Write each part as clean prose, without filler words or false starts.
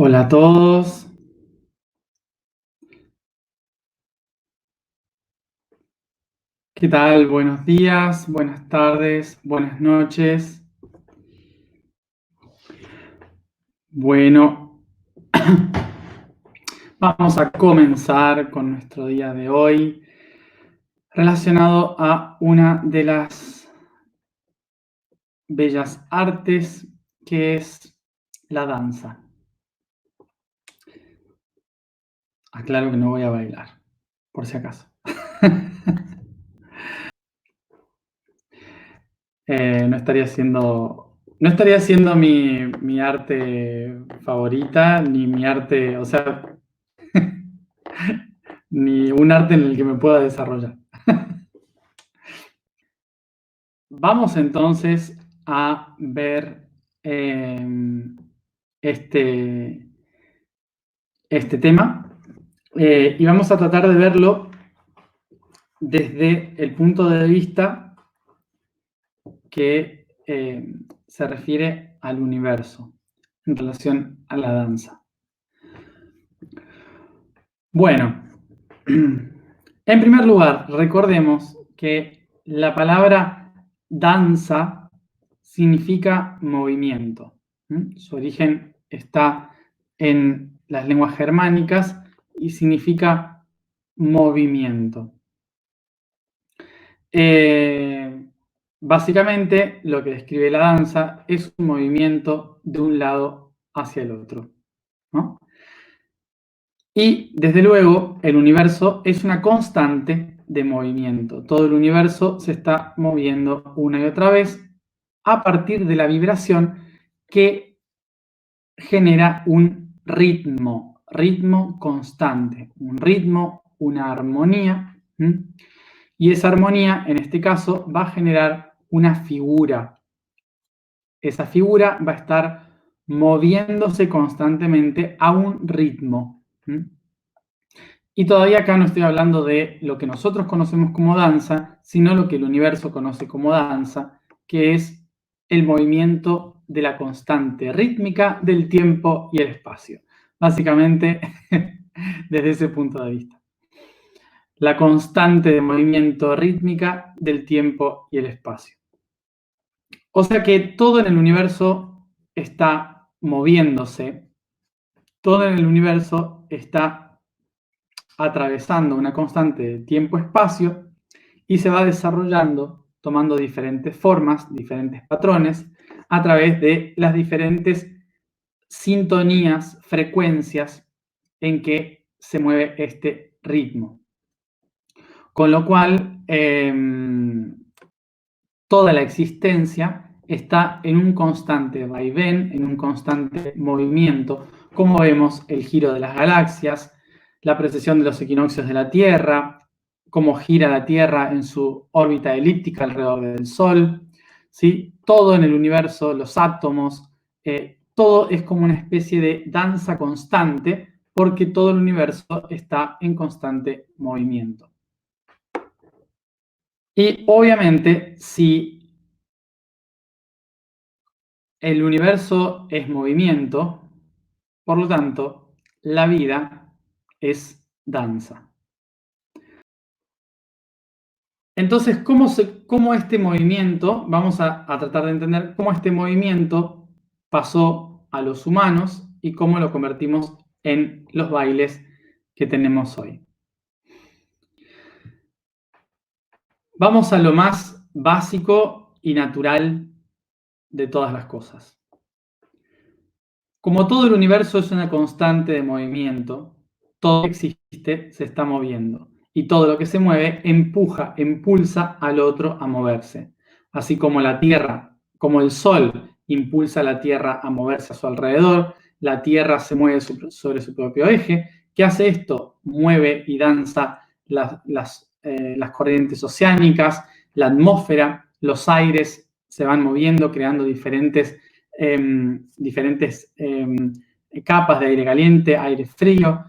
Hola a todos, ¿qué tal? Buenos días, buenas tardes, buenas noches. Bueno, vamos a comenzar con nuestro día de hoy relacionado a una de las bellas artes que es la danza. Aclaro que no voy a bailar, por si acaso. No estaría siendo mi arte favorita, ni mi arte, o sea, ni un arte en el que me pueda desarrollar. Vamos entonces a ver este, este tema y vamos a tratar de verlo desde el punto de vista que se refiere al universo en relación a la danza. Bueno, en primer lugar, recordemos que la palabra danza significa movimiento. Su origen está en las lenguas germánicas y significa movimiento. Básicamente, lo que describe la danza es un movimiento de un lado hacia el otro, ¿no? Y desde luego, el universo es una constante de movimiento. Todo el universo se está moviendo una y otra vez a partir de la vibración que genera un ritmo constante, un ritmo, una armonía. Y esa armonía, en este caso, va a generar una figura. Esa figura va a estar moviéndose constantemente a un ritmo. Y todavía acá no estoy hablando de lo que nosotros conocemos como danza, sino lo que el universo conoce como danza, que es el movimiento de la constante rítmica del tiempo y el espacio. Básicamente, desde ese punto de vista. La constante de movimiento rítmica del tiempo y el espacio. O sea que todo en el universo está moviéndose, todo en el universo está atravesando una constante de tiempo-espacio y se va desarrollando, tomando diferentes formas, diferentes patrones, a través de las diferentes sintonías, frecuencias en que se mueve este ritmo. Con lo cual, toda la existencia está en un constante vaivén, en un constante movimiento, como vemos el giro de las galaxias, la precesión de los equinoccios de la Tierra, cómo gira la Tierra en su órbita elíptica alrededor del Sol, ¿sí? Todo en el universo, los átomos, todo es como una especie de danza constante porque todo el universo está en constante movimiento. Y obviamente, si el universo es movimiento, por lo tanto, la vida es danza. Entonces, ¿cómo este movimiento, vamos a tratar de entender cómo este movimiento pasó a los humanos y cómo lo convertimos en los bailes que tenemos hoy? Vamos a lo más básico y natural de todas las cosas. Como todo el universo es una constante de movimiento, todo lo que existe se está moviendo y todo lo que se mueve impulsa al otro a moverse. Así como la Tierra, como el Sol impulsa a la Tierra a moverse a su alrededor, la Tierra se mueve sobre su propio eje. ¿Qué hace esto? Mueve y danza las corrientes oceánicas, la atmósfera, los aires se van moviendo, creando diferentes capas de aire caliente, aire frío,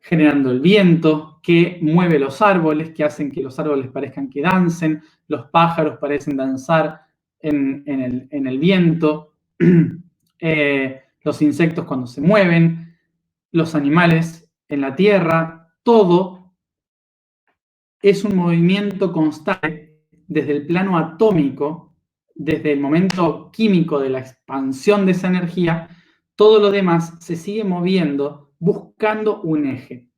generando el viento que mueve los árboles, que hacen que los árboles parezcan que dancen, los pájaros parecen danzar en el viento, Los insectos cuando se mueven, los animales en la tierra, todo es un movimiento constante desde el plano atómico, desde el momento químico de la expansión de esa energía, todo lo demás se sigue moviendo buscando un eje.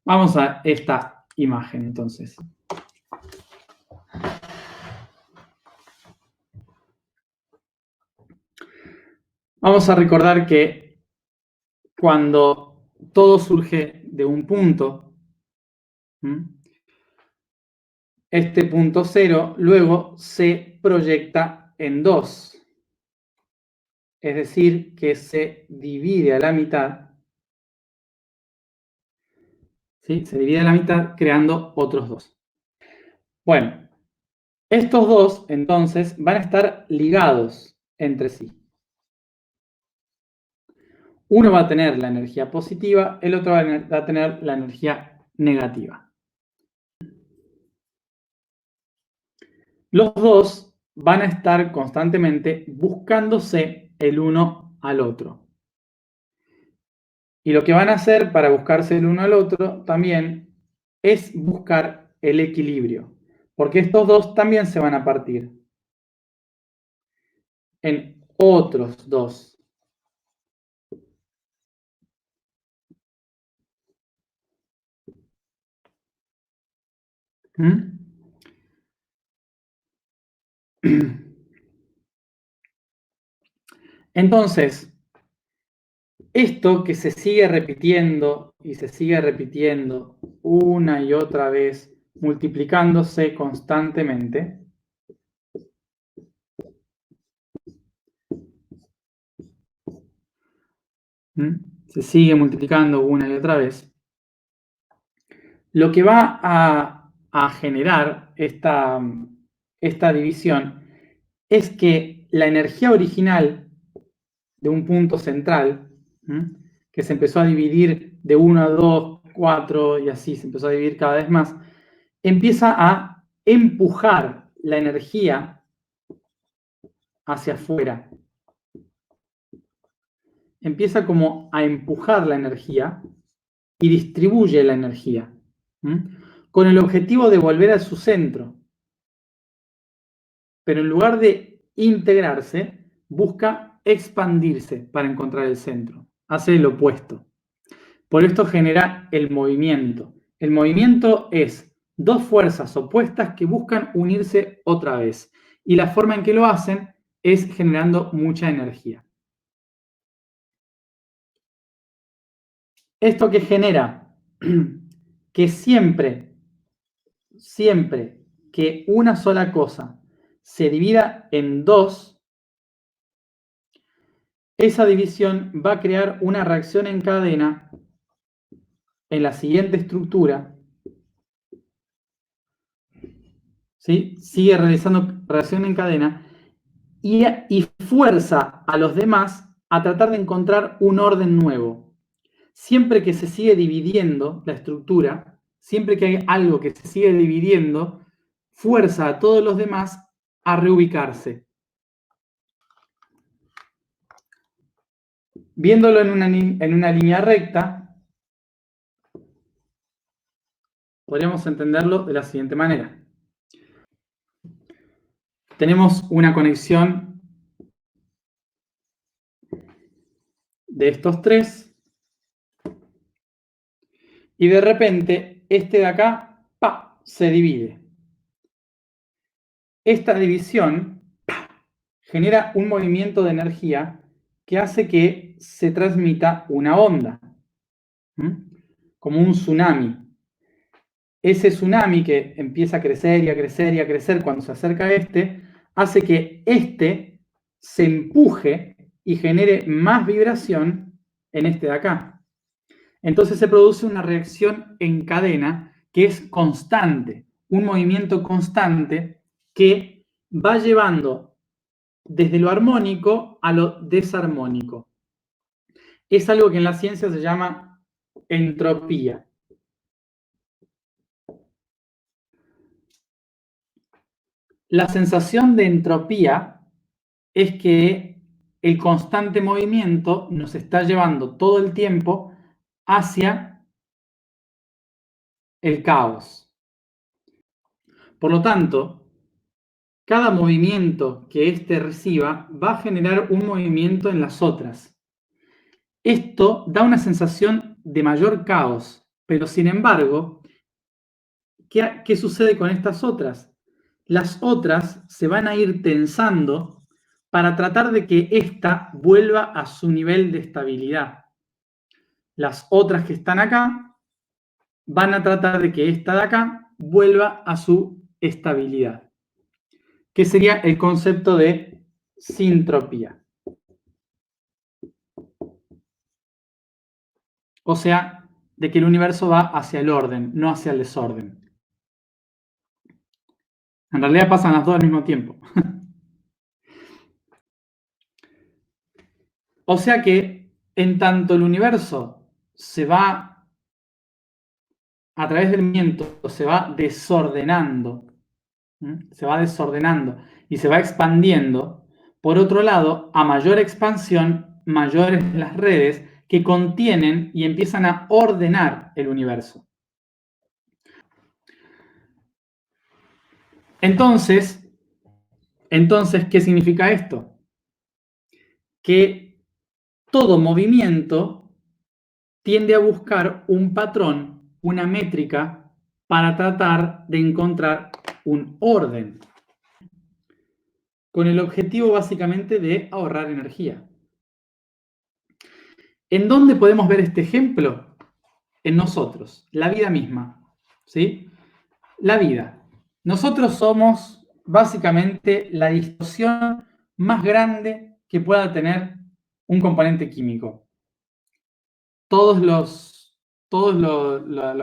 Vamos a esta imagen entonces. Vamos a recordar que cuando todo surge de un punto, este punto cero luego se proyecta en dos. Es decir, que se divide a la mitad. ¿Sí? Se divide a la mitad creando otros dos. Bueno, estos dos entonces van a estar ligados entre sí. Uno va a tener la energía positiva, el otro va a tener la energía negativa. Los dos van a estar constantemente buscándose el uno al otro. Y lo que van a hacer para buscarse el uno al otro también es buscar el equilibrio, porque estos dos también se van a partir en otros dos. Entonces, esto que se sigue repitiendo y se sigue repitiendo una y otra vez, multiplicándose constantemente, se sigue multiplicando una y otra vez, lo que va a generar esta división es que la energía original de un punto central, que se empezó a dividir de 1 a 2, 4 y así se empezó a dividir cada vez más, empieza a empujar la energía hacia afuera. Empieza como a empujar la energía y distribuye la energía, con el objetivo de volver a su centro. Pero en lugar de integrarse, busca expandirse para encontrar el centro. Hace el opuesto. Por esto genera el movimiento. El movimiento es dos fuerzas opuestas que buscan unirse otra vez. Y la forma en que lo hacen es generando mucha energía. Esto que genera que siempre que una sola cosa se divida en dos, esa división va a crear una reacción en cadena en la siguiente estructura, ¿sí? Sigue realizando reacción en cadena y fuerza a los demás a tratar de encontrar un orden nuevo. Siempre que se sigue dividiendo la estructura, siempre que hay algo que se sigue dividiendo, fuerza a todos los demás a reubicarse. Viéndolo en una línea recta, podríamos entenderlo de la siguiente manera. Tenemos una conexión de estos tres y de repente este de acá se divide. Esta división genera un movimiento de energía que hace que se transmita una onda, como un tsunami. Ese tsunami que empieza a crecer y a crecer y a crecer cuando se acerca a este, hace que este se empuje y genere más vibración en este de acá. Entonces se produce una reacción en cadena que es constante, un movimiento constante que va llevando desde lo armónico a lo desarmónico. Es algo que en la ciencia se llama entropía. La sensación de entropía es que el constante movimiento nos está llevando todo el tiempo hacia el caos. Por lo tanto, cada movimiento que éste reciba va a generar un movimiento en las otras. Esto da una sensación de mayor caos, pero sin embargo, ¿qué sucede con estas otras? Las otras se van a ir tensando para tratar de que ésta vuelva a su nivel de estabilidad. Las otras que están acá van a tratar de que esta de acá vuelva a su estabilidad, que sería el concepto de sintropía. O sea, de que el universo va hacia el orden, no hacia el desorden. En realidad pasan las dos al mismo tiempo. O sea que, en tanto el universo se va, a través del movimiento, se va desordenando, y se va expandiendo. Por otro lado, a mayor expansión, mayores las redes que contienen y empiezan a ordenar el universo. Entonces, ¿qué significa esto? Que todo movimiento tiende a buscar un patrón, una métrica, para tratar de encontrar un orden, con el objetivo básicamente de ahorrar energía. ¿En dónde podemos ver este ejemplo? En nosotros, la vida misma, ¿sí? La vida. Nosotros somos básicamente la distorsión más grande que pueda tener un componente químico. Todos los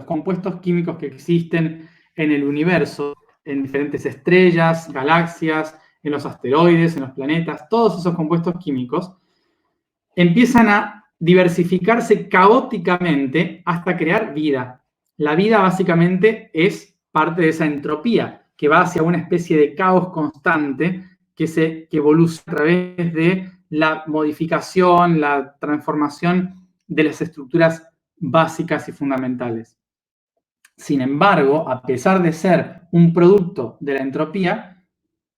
compuestos químicos que existen en el universo, en diferentes estrellas, galaxias, en los asteroides, en los planetas, todos esos compuestos químicos empiezan a diversificarse caóticamente hasta crear vida. La vida básicamente es parte de esa entropía que va hacia una especie de caos constante que evoluciona a través de la modificación, la transformación de las estructuras básicas y fundamentales. Sin embargo, a pesar de ser un producto de la entropía,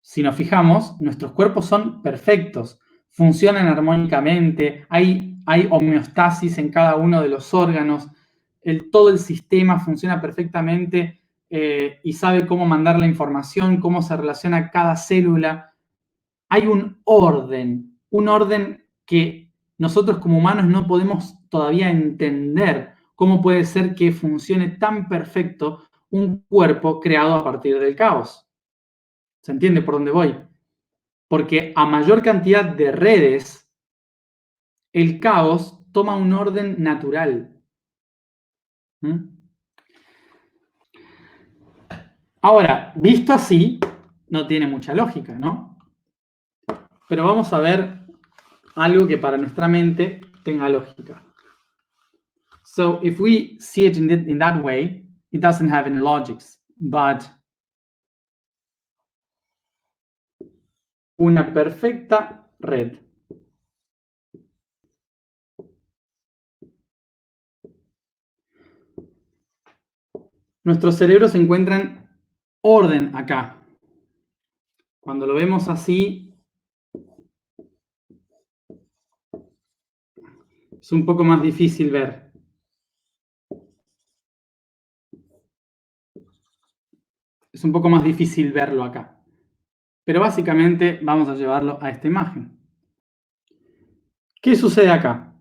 si nos fijamos, nuestros cuerpos son perfectos, funcionan armónicamente, hay homeostasis en cada uno de los órganos, todo el sistema funciona perfectamente y sabe cómo mandar la información, cómo se relaciona cada célula. Hay un orden que nosotros como humanos no podemos todavía entender cómo puede ser que funcione tan perfecto un cuerpo creado a partir del caos. ¿Se entiende por dónde voy? Porque a mayor cantidad de redes, el caos toma un orden natural. Ahora, visto así, no tiene mucha lógica, ¿no? Pero vamos a ver algo que para nuestra mente tenga lógica. So, if we see it in that way, it doesn't have any logics, but una perfecta red. Nuestros cerebros encuentran orden acá. Cuando lo vemos así, es un poco más difícil ver. Es un poco más difícil verlo acá. Pero básicamente vamos a llevarlo a esta imagen. ¿Qué sucede acá?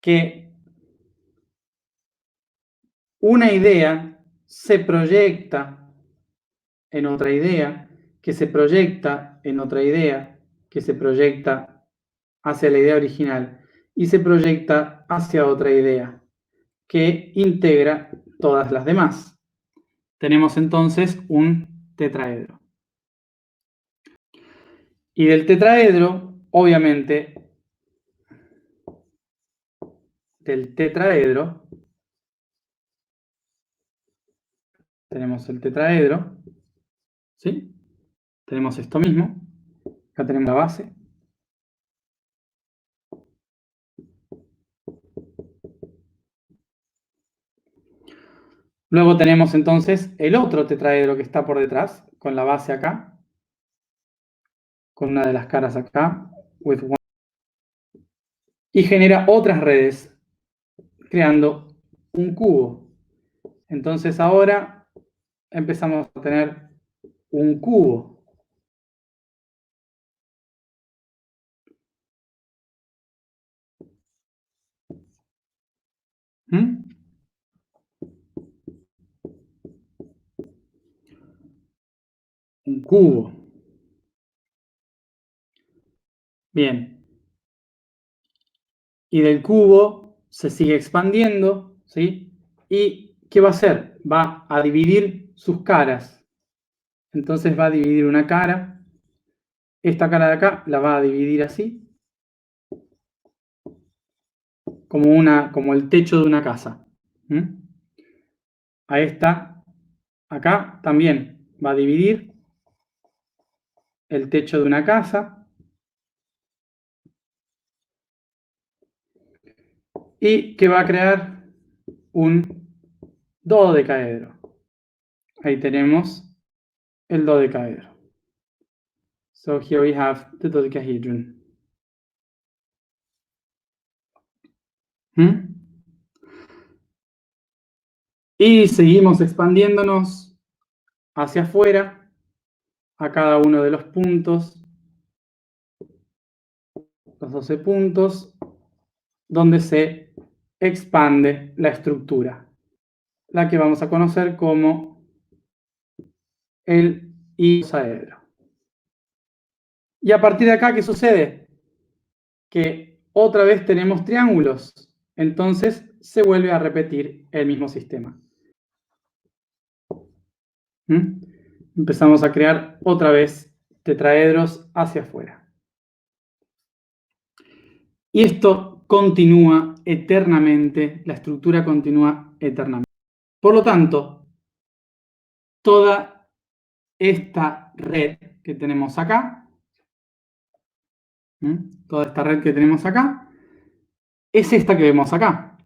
Que una idea se proyecta en otra idea, que se proyecta en otra idea, que se proyecta hacia la idea original y se proyecta hacia otra idea que integra todas las demás. Tenemos entonces un tetraedro. Y del tetraedro, obviamente, del tetraedro, tenemos el tetraedro, ¿sí? Tenemos esto mismo, acá tenemos la base, Luego tenemos entonces el otro tetraedro que está por detrás, con la base acá, con una de las caras acá, y genera otras redes, creando un cubo. Entonces ahora empezamos a tener un cubo. ¿Mm? Un cubo. Bien. Y del cubo se sigue expandiendo, ¿sí? ¿Y qué va a hacer? Va a dividir sus caras. Entonces va a dividir una cara. Esta cara de acá la va a dividir así, como el techo de una casa. ¿Mm? A esta, acá también va a dividir el techo de una casa. Y que va a crear un dodecaedro. Ahí tenemos el dodecaedro. So here we have the dodecahedron. ¿Mm? Y seguimos expandiéndonos hacia afuera a cada uno de los puntos, los 12 puntos, donde se expande la estructura, la que vamos a conocer como el icosaedro. Y a partir de acá, ¿qué sucede? Que otra vez tenemos triángulos, entonces se vuelve a repetir el mismo sistema. ¿Mm? Empezamos a crear otra vez tetraedros hacia afuera. Y esto continúa eternamente, la estructura continúa eternamente. Por lo tanto, toda esta red que tenemos acá, toda esta red que tenemos acá, es esta que vemos acá.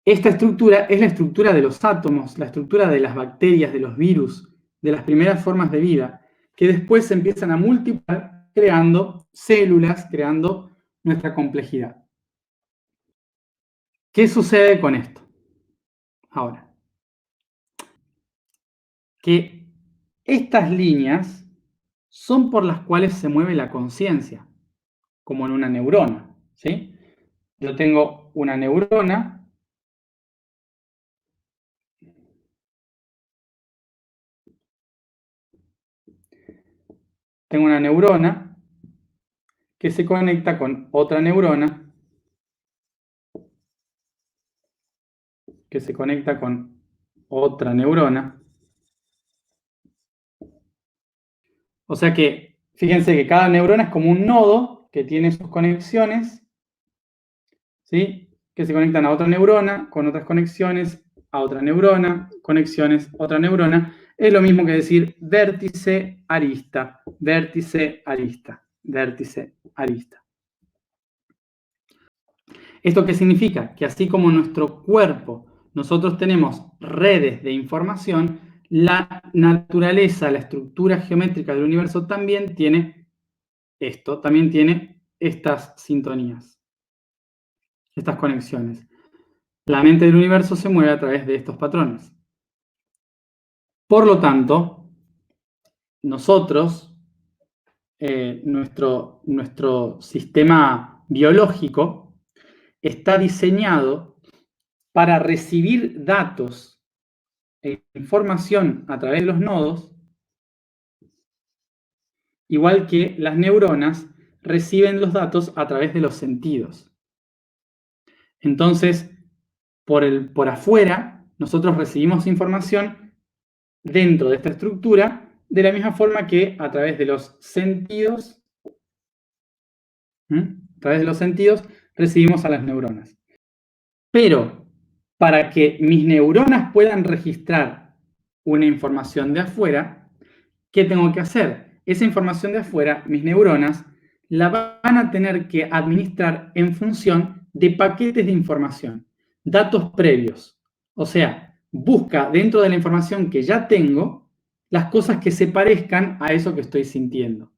Esta estructura es la estructura de los átomos, la estructura de las bacterias, de los virus, de las primeras formas de vida, que después se empiezan a multiplicar creando células, creando nuestra complejidad. ¿Qué sucede con esto? Ahora, que estas líneas son por las cuales se mueve la conciencia, como en una neurona, ¿sí? Yo tengo una neurona. Tengo una neurona que se conecta con otra neurona, que se conecta con otra neurona. O sea que, fíjense que cada neurona es como un nodo que tiene sus conexiones, ¿sí? Que se conectan a otra neurona, con otras conexiones, a otra neurona, conexiones, otra neurona. Es lo mismo que decir vértice, arista, vértice, arista, vértice, arista. ¿Esto qué significa? Que así como en nuestro cuerpo nosotros tenemos redes de información, la naturaleza, la estructura geométrica del universo también tiene esto, también tiene estas sintonías, estas conexiones. La mente del universo se mueve a través de estos patrones. Por lo tanto, nosotros, nuestro sistema biológico está diseñado para recibir datos e información a través de los nodos, igual que las neuronas reciben los datos a través de los sentidos. Entonces, por afuera, nosotros recibimos información dentro de esta estructura de la misma forma que a través de los sentidos, a través de los sentidos recibimos a las neuronas. Pero para que mis neuronas puedan registrar una información de afuera, ¿qué tengo que hacer? Esa información de afuera, mis neuronas, la van a tener que administrar en función de paquetes de información, datos previos. O sea, busca dentro de la información que ya tengo las cosas que se parezcan a eso que estoy sintiendo.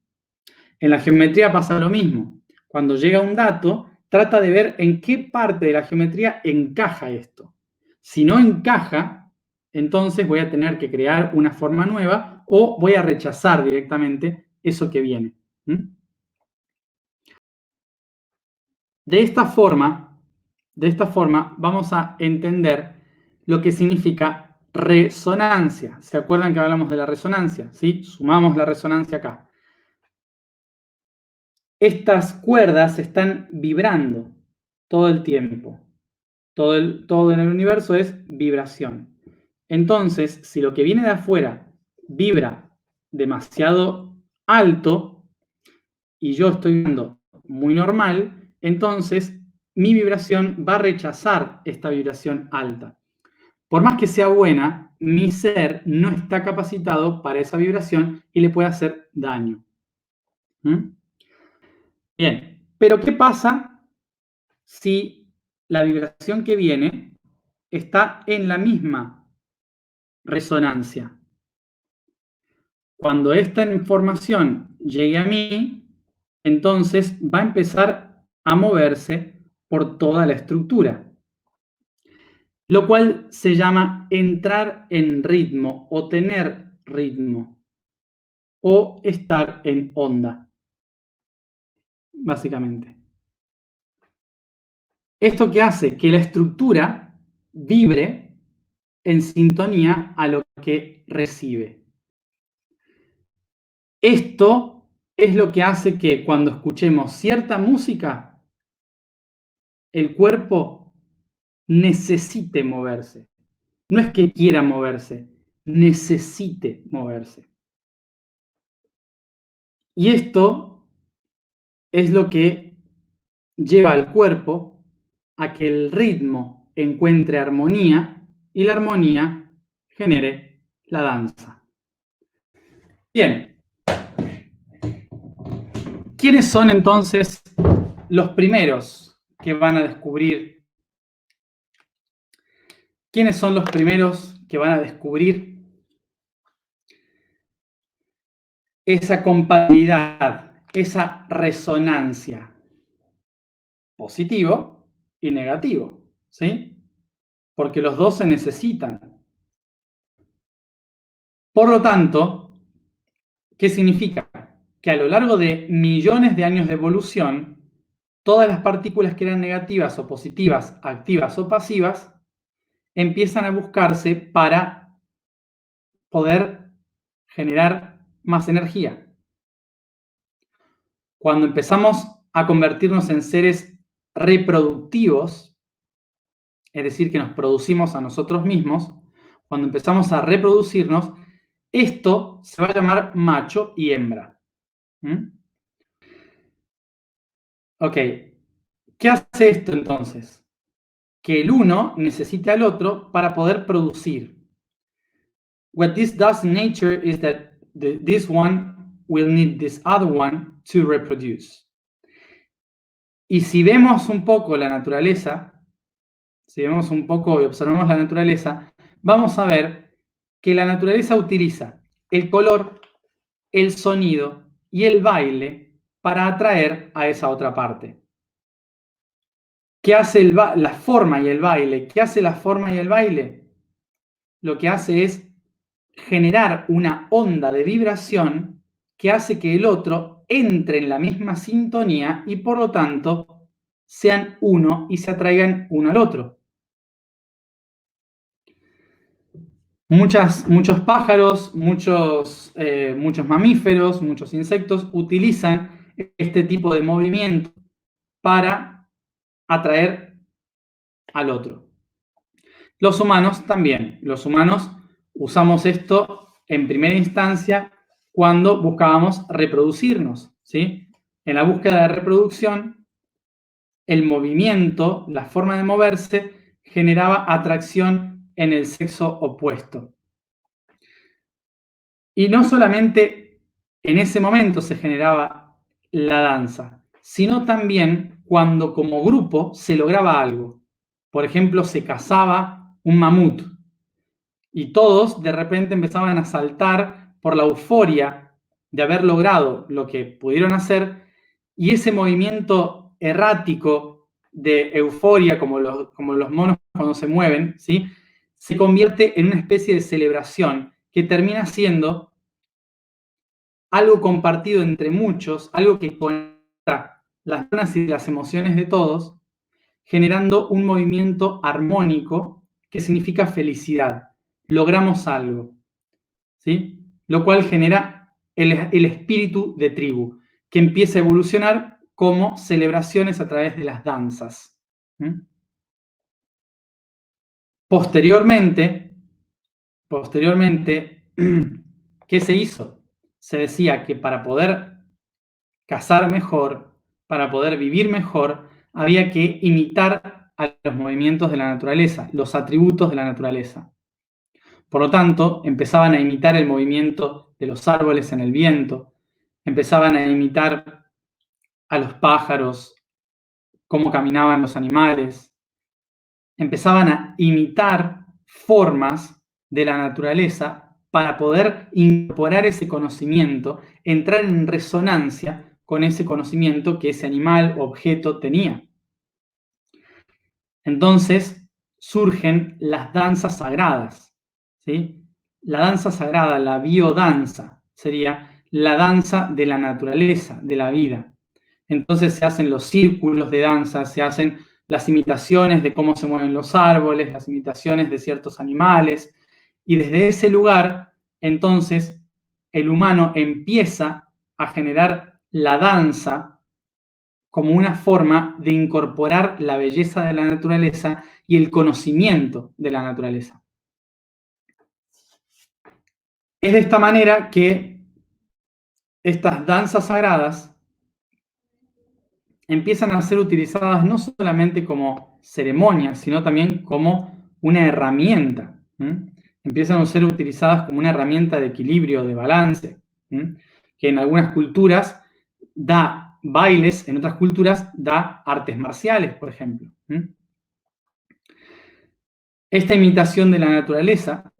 En la geometría pasa lo mismo. Cuando llega un dato, trata de ver en qué parte de la geometría encaja esto. Si no encaja, entonces voy a tener que crear una forma nueva o voy a rechazar directamente eso que viene. De esta forma vamos a entender lo que significa resonancia. ¿Se acuerdan que hablamos de la resonancia? ¿Sí? Sumamos la resonancia acá. Estas cuerdas están vibrando todo el tiempo. Todo en el universo es vibración. Entonces, si lo que viene de afuera vibra demasiado alto y yo estoy vibrando muy normal, entonces mi vibración va a rechazar esta vibración alta. Por más que sea buena, mi ser no está capacitado para esa vibración y le puede hacer daño. Bien, pero ¿qué pasa si la vibración que viene está en la misma resonancia? Cuando esta información llegue a mí, entonces va a empezar a moverse por toda la estructura, lo cual se llama entrar en ritmo o tener ritmo o estar en onda, básicamente. Esto que hace que la estructura vibre en sintonía a lo que recibe. Esto es lo que hace que cuando escuchemos cierta música, el cuerpo necesite moverse. No es que quiera moverse, necesite moverse. Y esto es lo que lleva al cuerpo a que el ritmo encuentre armonía y la armonía genere la danza. Bien. ¿Quiénes son entonces los primeros que van a descubrir? ¿Quiénes son los primeros que van a descubrir esa compatibilidad, esa resonancia? Positivo y negativo, ¿sí? Porque los dos se necesitan. Por lo tanto, ¿qué significa? Que a lo largo de millones de años de evolución, todas las partículas que eran negativas o positivas, activas o pasivas, empiezan a buscarse para poder generar más energía. Cuando empezamos a convertirnos en seres reproductivos, es decir, que nos producimos a nosotros mismos, cuando empezamos a reproducirnos, esto se va a llamar macho y hembra. Ok, ¿qué hace esto entonces? Que el uno necesite al otro para poder producir. What this does in nature is that this one will need this other one to reproduce. Y si vemos un poco la naturaleza, si vemos un poco y observamos la naturaleza, vamos a ver que la naturaleza utiliza el color, el sonido y el baile para atraer a esa otra parte. ¿Qué hace la forma y el baile? ¿Qué hace la forma y el baile? Lo que hace es generar una onda de vibración que hace que el otro entre en la misma sintonía y por lo tanto sean uno y se atraigan uno al otro. Muchos pájaros, muchos mamíferos, muchos insectos utilizan este tipo de movimiento para atraer al otro. Los humanos también. Los humanos usamos esto en primera instancia cuando buscábamos reproducirnos, ¿sí? En la búsqueda de reproducción, el movimiento, la forma de moverse, generaba atracción en el sexo opuesto. Y no solamente en ese momento se generaba la danza, sino también cuando como grupo se lograba algo. Por ejemplo, se cazaba un mamut. Y todos de repente empezaban a saltar por la euforia de haber logrado lo que pudieron hacer, y ese movimiento errático de euforia, como los monos cuando se mueven, ¿sí?, se convierte en una especie de celebración que termina siendo algo compartido entre muchos, algo que conecta las ganas y las emociones de todos, generando un movimiento armónico que significa felicidad. Logramos algo, ¿sí? Lo cual genera el espíritu de tribu, que empieza a evolucionar como celebraciones a través de las danzas. Posteriormente, ¿qué se hizo? Se decía que para poder cazar mejor, para poder vivir mejor, había que imitar a los movimientos de la naturaleza, los atributos de la naturaleza. Por lo tanto, empezaban a imitar el movimiento de los árboles en el viento, empezaban a imitar a los pájaros, cómo caminaban los animales, empezaban a imitar formas de la naturaleza para poder incorporar ese conocimiento, entrar en resonancia con ese conocimiento que ese animal o objeto tenía. Entonces surgen las danzas sagradas, ¿sí? La danza sagrada, la biodanza, sería la danza de la naturaleza, de la vida. Entonces se hacen los círculos de danza, se hacen las imitaciones de cómo se mueven los árboles, las imitaciones de ciertos animales, y desde ese lugar, entonces, el humano empieza a generar la danza como una forma de incorporar la belleza de la naturaleza y el conocimiento de la naturaleza. Es de esta manera que estas danzas sagradas empiezan a ser utilizadas no solamente como ceremonias, sino también como una herramienta. Empiezan a ser utilizadas como una herramienta de equilibrio, de balance, que en algunas culturas da bailes, en otras culturas da artes marciales, por ejemplo. Esta imitación de la naturaleza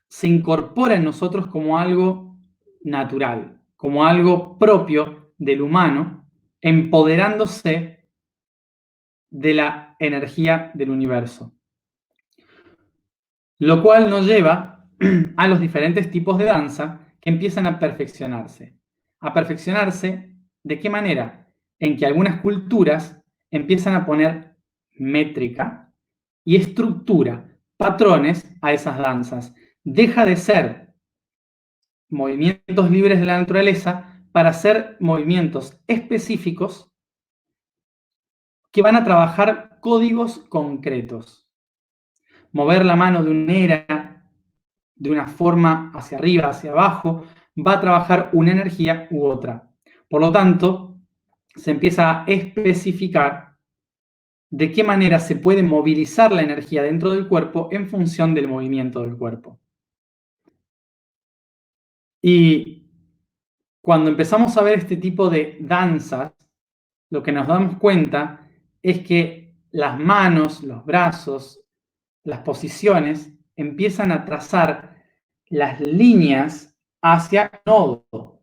se incorpora en nosotros como algo natural, como algo propio del humano, empoderándose de la energía del universo. Lo cual nos lleva a los diferentes tipos de danza que empiezan a perfeccionarse. ¿A perfeccionarse de qué manera? En que algunas culturas empiezan a poner métrica y estructura, patrones a esas danzas. Deja de ser movimientos libres de la naturaleza para ser movimientos específicos que van a trabajar códigos concretos. Mover la mano de una manera, de una forma hacia arriba, hacia abajo, va a trabajar una energía u otra. Por lo tanto, se empieza a especificar de qué manera se puede movilizar la energía dentro del cuerpo en función del movimiento del cuerpo. Y cuando empezamos a ver este tipo de danzas, lo que nos damos cuenta es que las manos, los brazos, las posiciones empiezan a trazar las líneas hacia un nodo,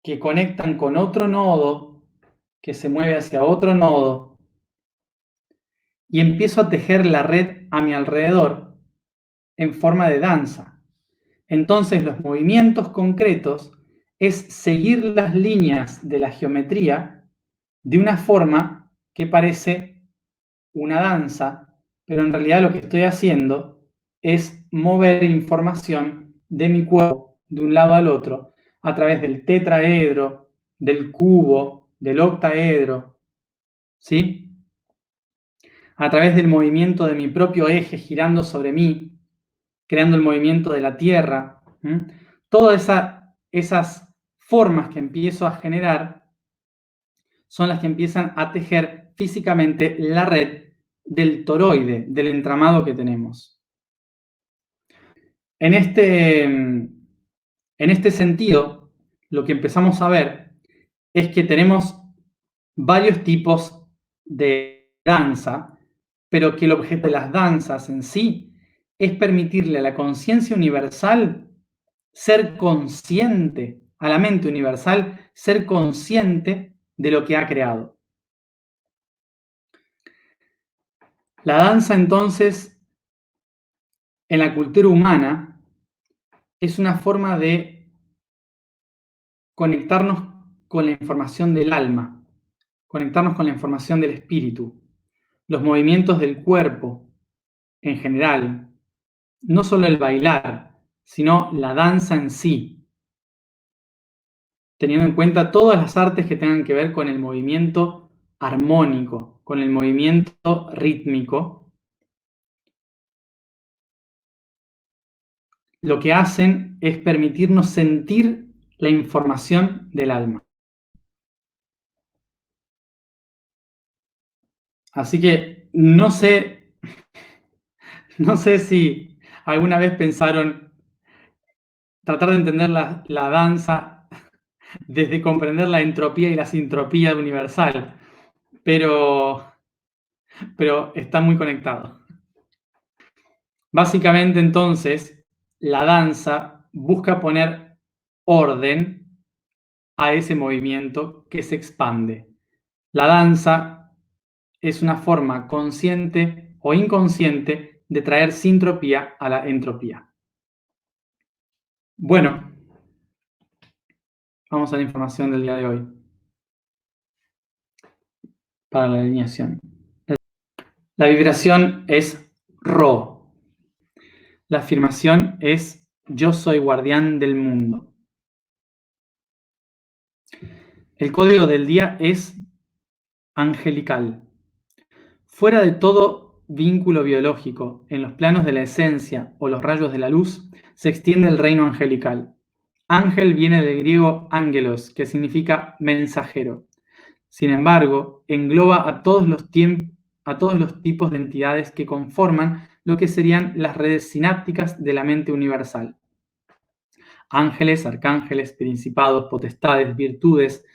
que conectan con otro nodo, que se mueve hacia otro nodo, y empiezo a tejer la red a mi alrededor en forma de danza. Entonces los movimientos concretos es seguir las líneas de la geometría de una forma que parece una danza, pero en realidad lo que estoy haciendo es mover información de mi cuerpo de un lado al otro a través del tetraedro, del cubo, del octaedro, ¿sí? A través del movimiento de mi propio eje girando sobre mí, creando el movimiento de la Tierra. Todas esas formas que empiezo a generar son las que empiezan a tejer físicamente la red del toroide, del entramado que tenemos. En este sentido, lo que empezamos a ver es que tenemos varios tipos de danza pero que el objeto de las danzas en sí es permitirle a la conciencia universal ser consciente, a la mente universal ser consciente de lo que ha creado. La danza, entonces, en la cultura humana, es una forma de conectarnos con la información del alma, conectarnos con la información del espíritu, los movimientos del cuerpo en general, no solo el bailar, sino la danza en sí, teniendo en cuenta todas las artes que tengan que ver con el movimiento armónico, con el movimiento rítmico. Lo que hacen es permitirnos sentir la información del alma. Así que no sé si alguna vez pensaron tratar de entender la danza desde comprender la entropía y la sintropía universal, pero está muy conectado. Básicamente, entonces, la danza busca poner orden a ese movimiento que se expande. La danza es una forma consciente o inconsciente de traer sintropía a la entropía. Bueno, vamos a la información del día de hoy para la alineación. La vibración es Ro. La afirmación es yo soy guardián del mundo. El código del día es angelical. Fuera de todo vínculo biológico, en los planos de la esencia o los rayos de la luz, se extiende el reino angelical. Ángel viene del griego ángelos, que significa mensajero. Sin embargo, engloba a todos los tipos de entidades que conforman lo que serían las redes sinápticas de la mente universal. Ángeles, arcángeles, principados, potestades, virtudes,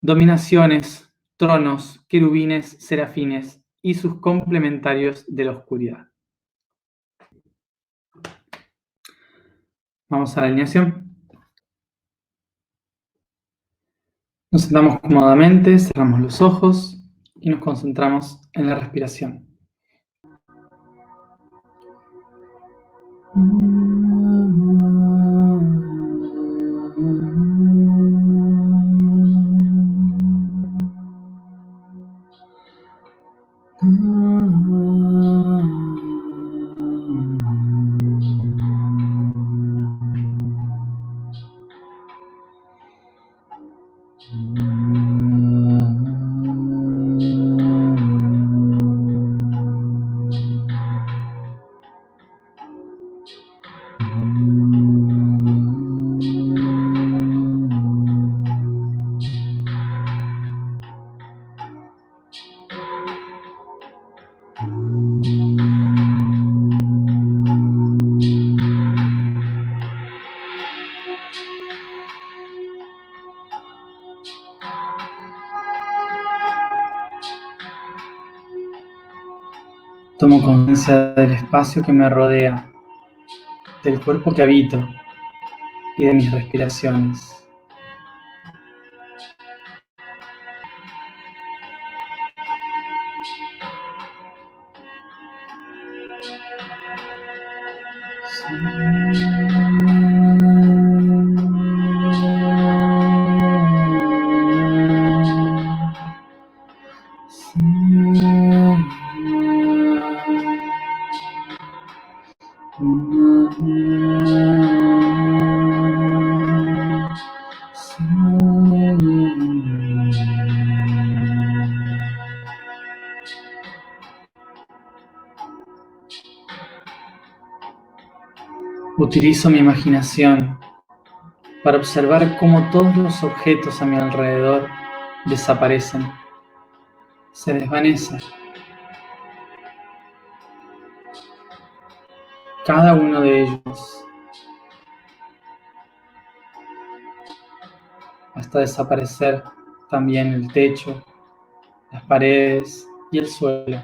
dominaciones, tronos, querubines, serafines y sus complementarios de la oscuridad. Vamos a la alineación. Nos sentamos cómodamente, cerramos los ojos y nos concentramos en la respiración. Tomo conciencia del espacio que me rodea, del cuerpo que habito y de mis respiraciones. Utilizo mi imaginación para observar cómo todos los objetos a mi alrededor desaparecen, se desvanecen. Cada uno de ellos, hasta desaparecer también el techo, las paredes y el suelo.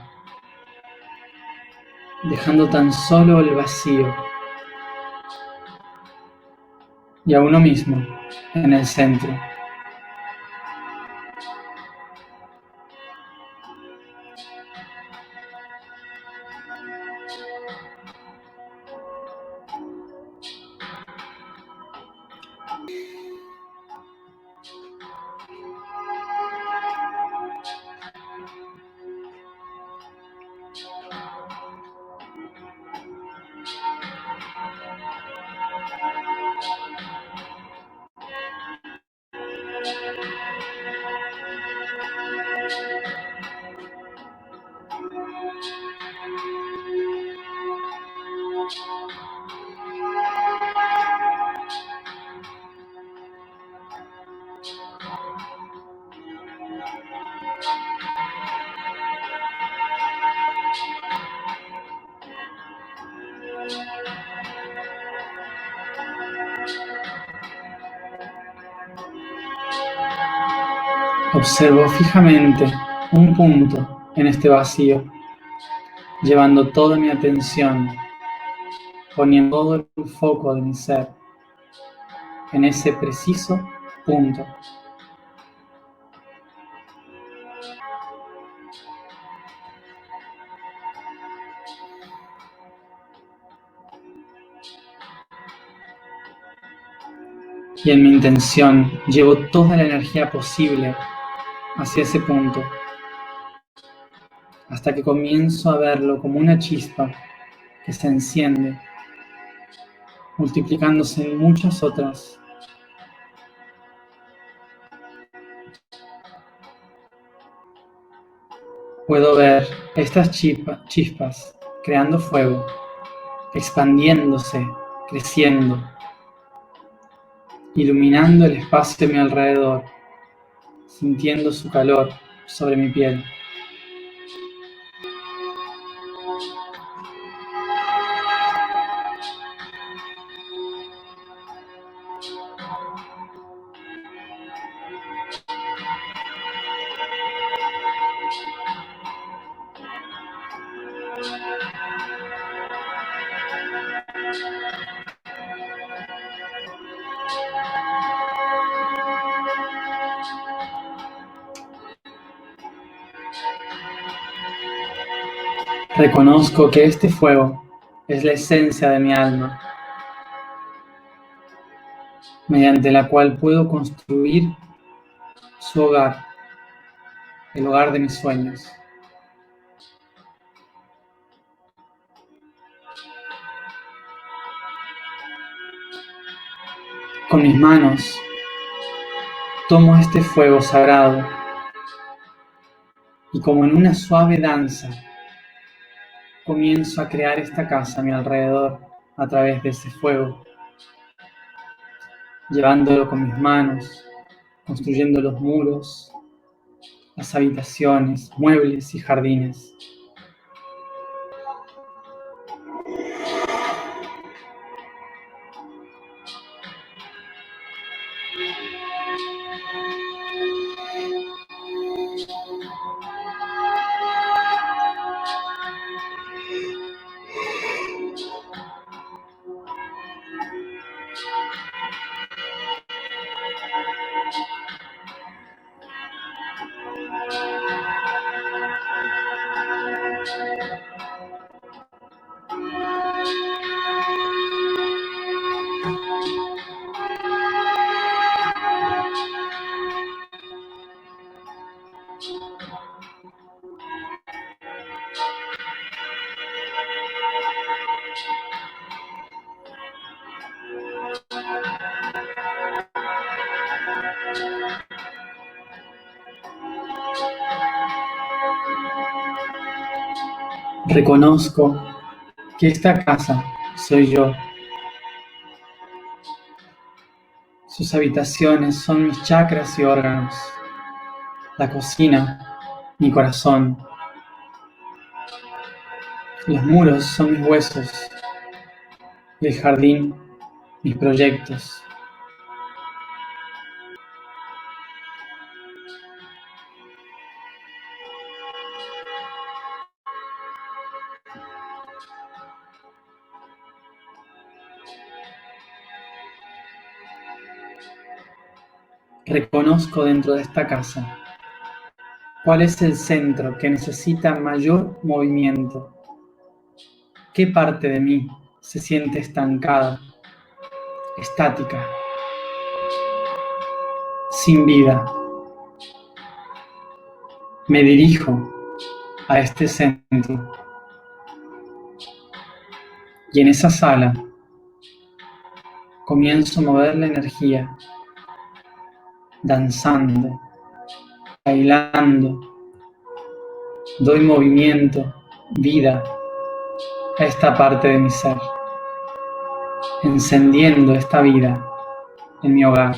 dejando tan solo el vacío y a uno mismo en el centro. Observo fijamente un punto en este vacío, llevando toda mi atención, poniendo todo el foco de mi ser en ese preciso punto. Y en mi intención llevo toda la energía posible hacia ese punto, hasta que comienzo a verlo como una chispa que se enciende, multiplicándose en muchas otras. Puedo ver estas chispas creando fuego, expandiéndose, creciendo, iluminando el espacio a mi alrededor, sintiendo su calor sobre mi piel. Reconozco que este fuego es la esencia de mi alma, mediante la cual puedo construir su hogar, el hogar de mis sueños. Con mis manos tomo este fuego sagrado y como en una suave danza comienzo a crear esta casa a mi alrededor a través de ese fuego, llevándolo con mis manos, construyendo los muros, las habitaciones, muebles y jardines. Reconozco que esta casa soy yo. Sus habitaciones son mis chakras y órganos. La cocina, mi corazón. Los muros son mis huesos. Y el jardín, mis proyectos. Reconozco dentro de esta casa cuál es el centro que necesita mayor movimiento. ¿Qué parte de mí se siente estancada, estática, sin vida? Me dirijo a este centro y en esa sala comienzo a mover la energía, danzando, bailando, doy movimiento, vida a esta parte de mi ser, encendiendo esta vida en mi hogar.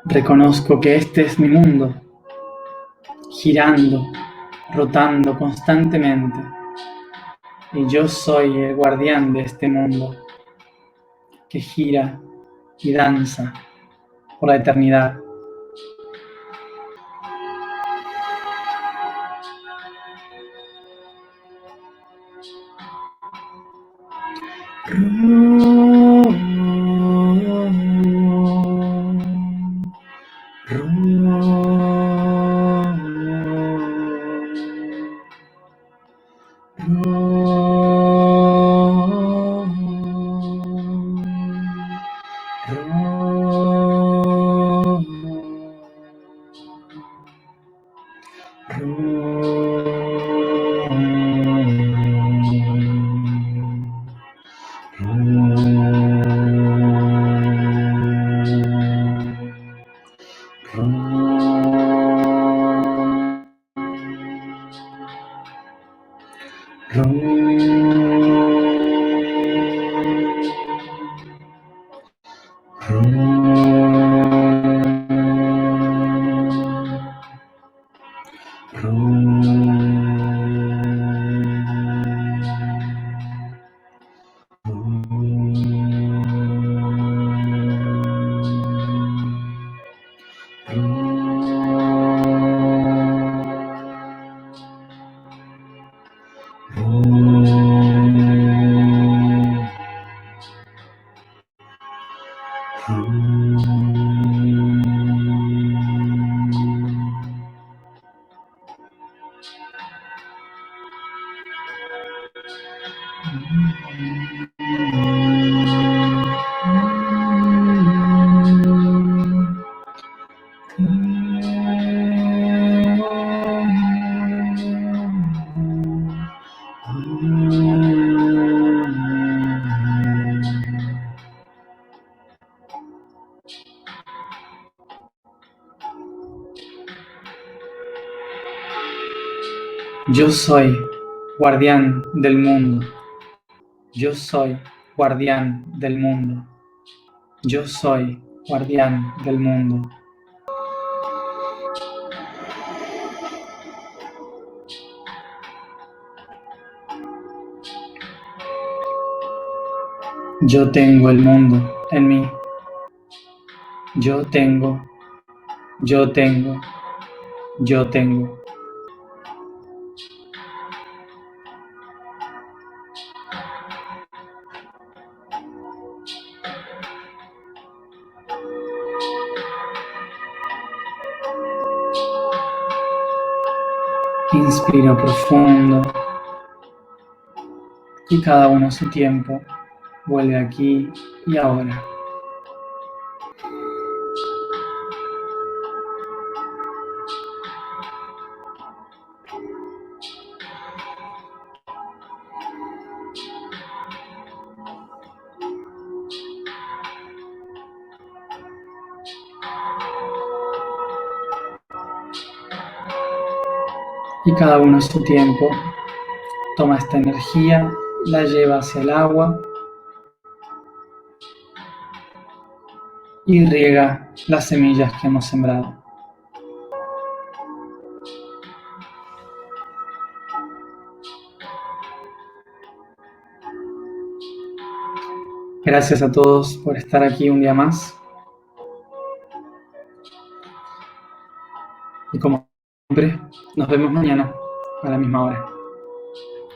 Reconozco que este es mi mundo, girando, rotando constantemente, y yo soy el guardián de este mundo que gira y danza por la eternidad. Yo soy guardián del mundo. Yo soy guardián del mundo. Yo soy guardián del mundo. Yo tengo el mundo en mí. Yo tengo yo tengo, yo tengo. Inspiro profundo y cada uno a su tiempo vuelve aquí y ahora. Y cada uno a su tiempo toma esta energía, la lleva hacia el agua y riega las semillas que hemos sembrado. Gracias a todos por estar aquí un día más. Y como siempre, nos vemos mañana a la misma hora.